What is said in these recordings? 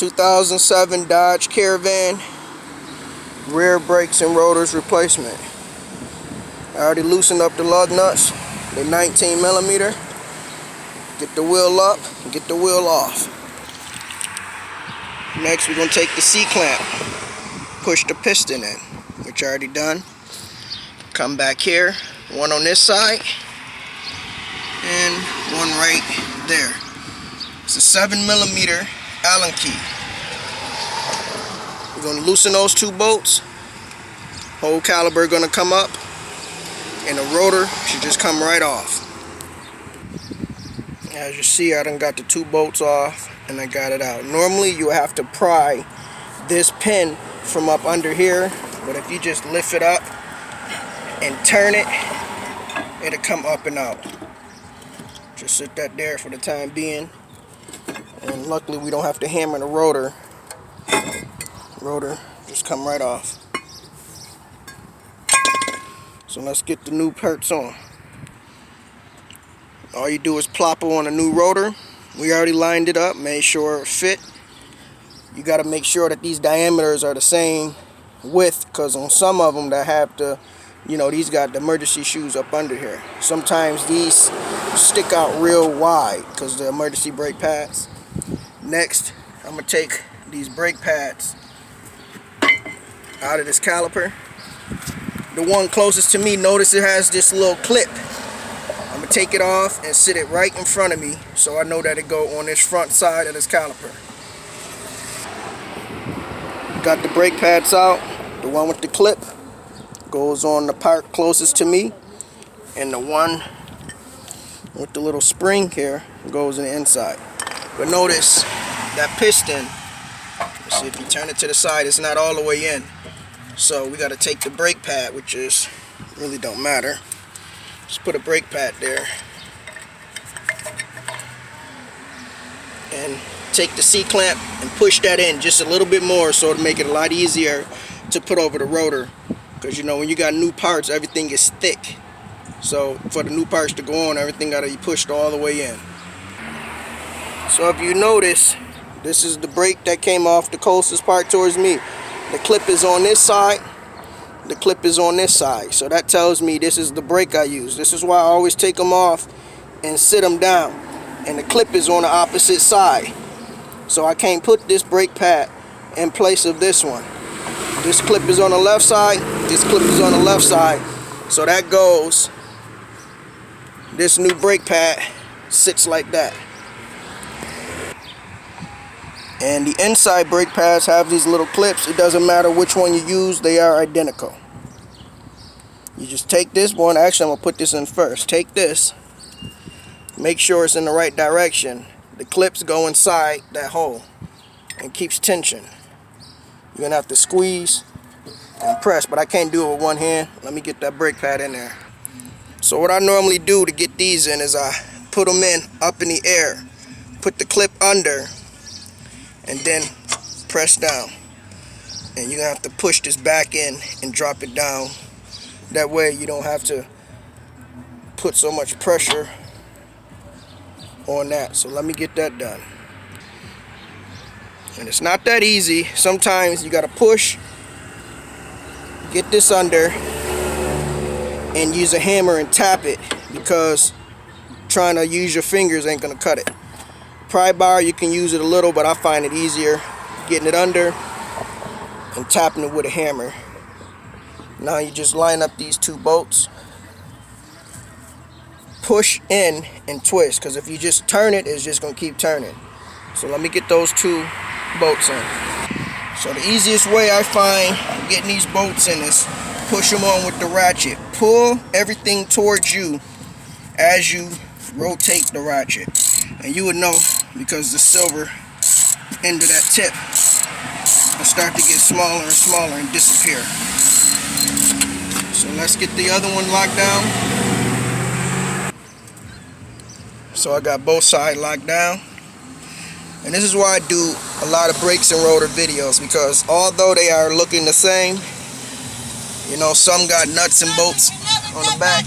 2007 Dodge Caravan rear brakes and rotors replacement. I already loosened up the lug nuts. They're 19mm. Get the wheel up and get the wheel off. Next we're going to take the C-clamp, push the piston in, which I already done. Come back here, one on this side and one right there. It's a 7mm Allen key. We're going to loosen those two bolts. Whole caliper going to come up and the rotor should just come right off. As you see, I done got the two bolts off and I got it out. Normally you have to pry this pin from up under here, but if you just lift it up and turn it, it'll come up and out. Just sit that there for the time being. And luckily we don't have to hammer the rotor. Rotor just come right off. So let's get the new parts on. All you do is plop it on a new rotor. We already lined it up, made sure it fit. You got to make sure that these diameters are the same width, because on some of them that have the, these got the emergency shoes up under here. Sometimes these stick out real wide because the emergency brake pads. Next, I'm going to take these brake pads out of this caliper. The one closest to me, notice it has this little clip. I'm going to take it off and sit it right in front of me so I know that it go on this front side of this caliper. Got the brake pads out. The one with the clip goes on the part closest to me, and the one with the little spring here goes in the inside. But notice that piston, let's see if you turn it to the side, it's not all the way in. So we got to take the brake pad, which is really don't matter. Just put a brake pad there and take the C-clamp and push that in just a little bit more so it'll make it a lot easier to put over the rotor. Because when you got new parts, everything is thick. So for the new parts to go on, everything got to be pushed all the way in. So if you notice, this is the brake that came off the closest part towards me. The clip is on this side. The clip is on this side. So that tells me this is the brake I use. This is why I always take them off and sit them down. And the clip is on the opposite side. So I can't put this brake pad in place of this one. This clip is on the left side. This clip is on the left side. So that goes, this new brake pad sits like that. And the inside brake pads have these little clips. It doesn't matter which one you use, they are identical. You just take this one, actually I'm going to put this in first. Take this, make sure it's in the right direction. The clips go inside that hole and keeps tension. You're going to have to squeeze and press, but I can't do it with one hand. Let me get that brake pad in there. So what I normally do to get these in is I put them in up in the air, put the clip under, and then press down. And you're going to have to push this back in and drop it down. That way you don't have to put so much pressure on that. So let me get that done. And it's not that easy. Sometimes you got to push, get this under, and use a hammer and tap it, because trying to use your fingers ain't going to cut it. Pry bar, you can use it a little, but I find it easier getting it under and tapping it with a hammer. Now you just line up these two bolts, push in and twist, because if you just turn it, it's just going to keep turning. So let me get those two bolts in. So the easiest way I find getting these bolts in is push them on with the ratchet. Pull everything towards you as you rotate the ratchet. And you would know, because the silver end of that tip will start to get smaller and smaller and disappear. So let's get the other one locked down. So I got both sides locked down. And this is why I do a lot of brakes and rotor videos, because although they are looking the same, some got nuts and bolts on the back,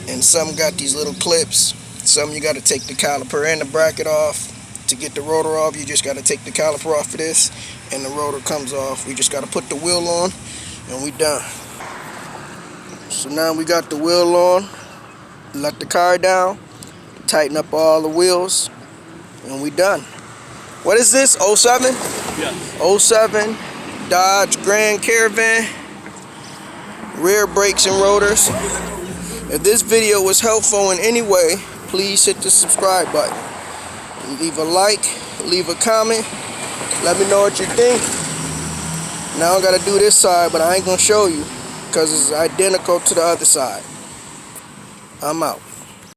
and some got these little clips. Some you got to take the caliper and the bracket off. To get the rotor off, you just got to take the caliper off of this, and the rotor comes off. We just got to put the wheel on, and we done. So now we got the wheel on, let the car down, tighten up all the wheels, and we done. What is this, 07? Yeah. 07 Dodge Grand Caravan, rear brakes and rotors. If this video was helpful in any way, please hit the subscribe button. Leave a like, leave a comment, let me know what you think. Now I gotta do this side, but I ain't gonna show you because it's identical to the other side. I'm out.